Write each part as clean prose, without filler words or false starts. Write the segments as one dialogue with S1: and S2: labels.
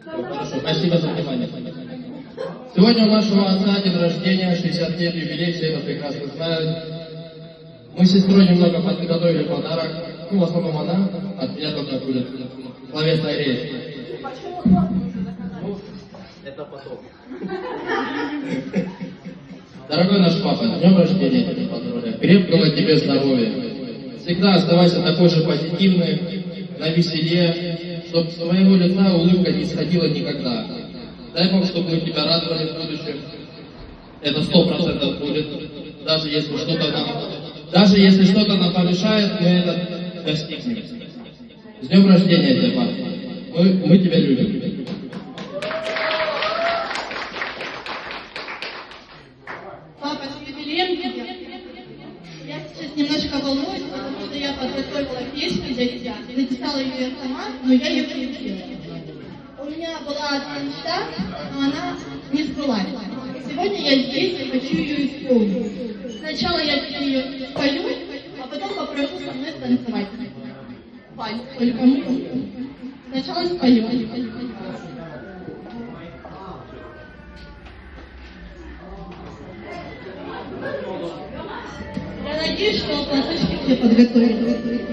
S1: Хорошо, спасибо за внимание. Сегодня у нашего отца день рождения, 60 лет юбилей, все это прекрасно знают. Мы с сестрой немного подготовили подарок. Ну, в основном она, от меня только будет словесная речь. Ну, это потом. Дорогой наш папа, с днем рождения тебя поздравляю. Крепкого тебе здоровья. Всегда оставайся такой же позитивный, на веселе, чтобы с твоего лица улыбка не сходила никогда. Дай Бог, чтобы мы тебя радовали в будущем. Это 100% будет. Даже если что-то нам помешает, мы это достигнем. С днем рождения тебя, папа. Мы тебя любим.
S2: Папа, с юбилеем тебя. Я сейчас немножко волнуюсь, потому что я подготовила песню для тебя и написала ее сама, но я ее перепела. У меня была одна мечта, но она не сбылась. Сегодня я здесь и хочу ее исполнить. Сначала я ее спою, а потом попрошу со мной станцевать. Вань, только мы. Сначала спою. Я надеюсь, что платочки все подготовили.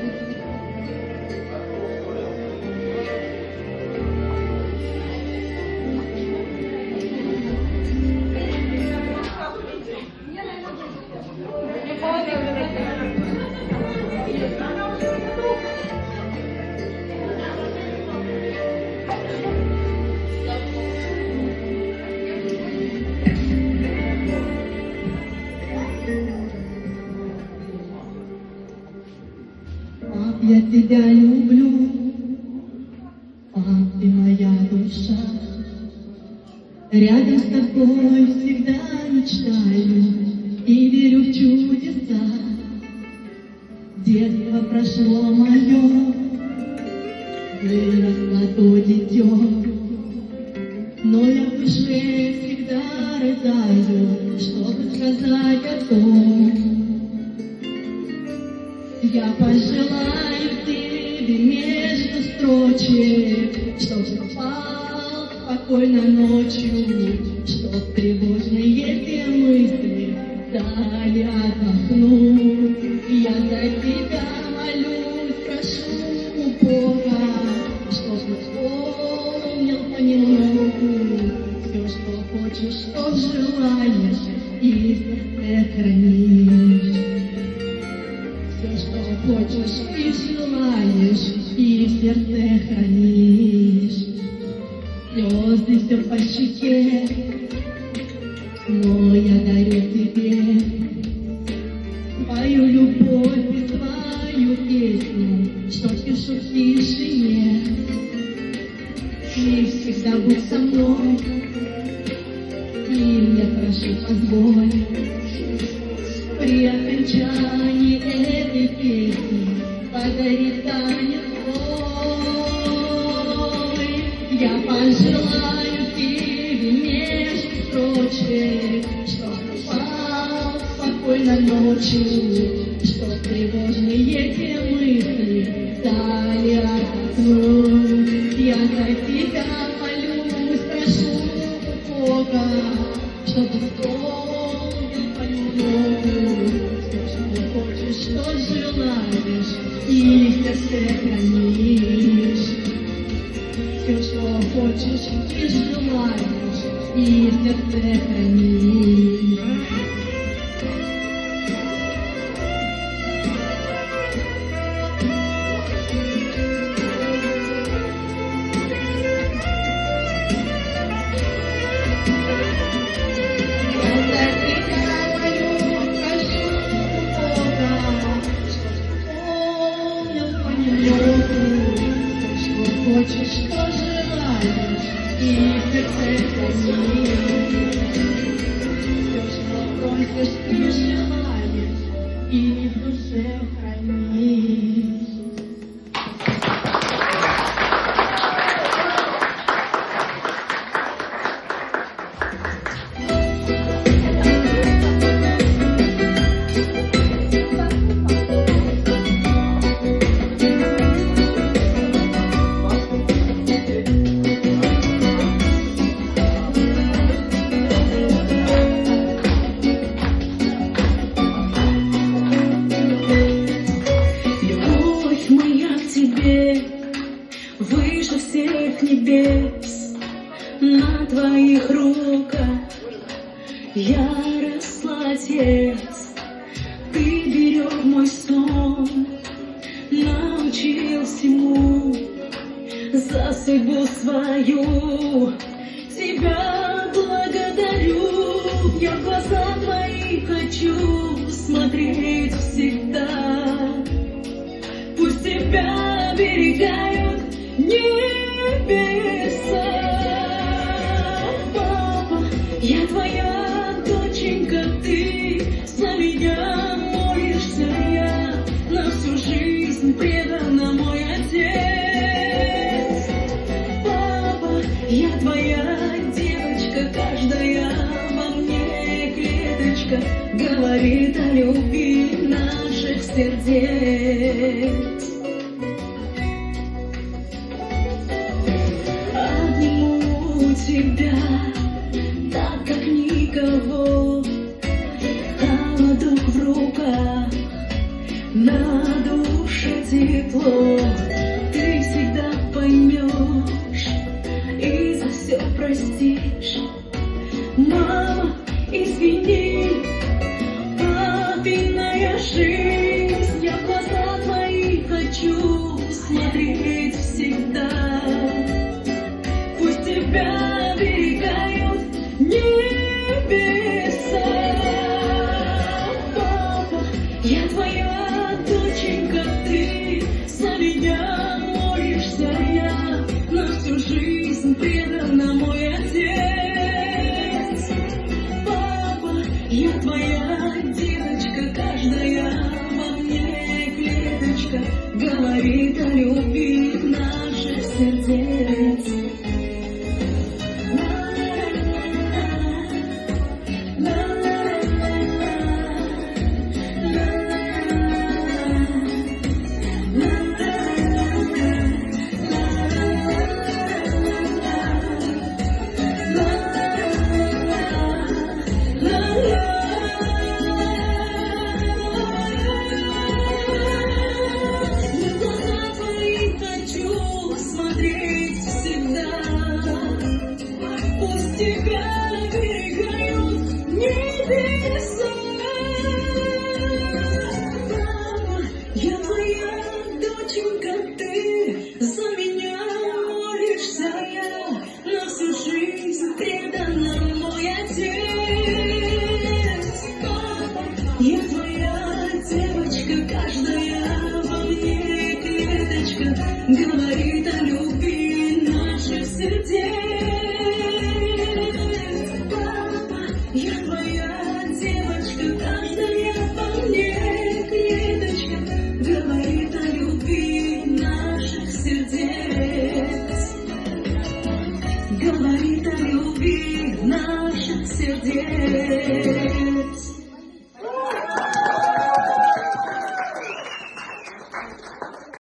S3: Я тебя люблю, пап, ты моя душа. Рядом с тобой всегда мечтаю и верю в чудеса. Детство прошло мое, выросло то дитё, но я в душе всегда рыдаю, чтобы сказать о том. Я пожелаю тебе между строчек, чтоб спал спокойно ночью, чтоб тревожные те мысли дали отдохнуть. Я за тебя молюсь, прошу Бога, чтоб вспомнил понемногу все, что хочешь, что желаешь, и в сердце хранишь. Все, что хочешь и желаешь, и в сердце хранишь. Слезы все по щеке, но я дарю тебе свою любовь и свою песню, что пишу в тишине. Ты всегда будь со мной, и мне прошу позволь при окончании этой песни подарить танец твой. Я пожелаю тебе между строчек, чтоб спал спокойно ночью, чтоб тревожные те мысли дали отдохнуть. Я за тебя молюсь, прошу Бога, чтоб вспомнил понемногу все, что хочешь, что желаешь, и в сердце хранишь. Все, что хочешь и желаешь, и в сердце хранишь. Хочешь, что желаешь, и в сердце хранишь. Все, что просишь и желаешь, и в душе хранишь. небес на твоих руках. Я росла, Отец, ты берег мой сон, научил всему за судьбу свою. Тебя благодарю, я в глаза твои хочу смотреть всегда. Пусть тебя оберегают небеса. Папа, я твоя доченька, ты за меня молишься, я на всю жизнь предана, мой Отец. Папа, я твоя девочка, каждая во мне клеточка говорит о любви наших сердец. Обниму тебя так, как никого, холодок в руках, на душе тепло. Ты всегда поймешь и за все простишь. Мама, извини, папиная жизнь, я в глаза твои хочу смотреть всегда. Пусть тебя оберегают небеса. Папа, я твоя доченька, ты за меня молишься, я на всю жизнь предана, мой Отец. Папа, я твоя девочка, каждая во мне клеточка говорит о любви наших сердец. Пусть тебя оберегают небеса. Папа, я твоя доченька, ты за меня молишься, я на всю жизнь предана, мой Отец. Папа, я твоя девочка, каждая во мне клеточка говорит о любви наших сердец. Я твоя девочка, каждая во мне клеточка говорит о любви наших сердец. Говорит о любви наших сердец.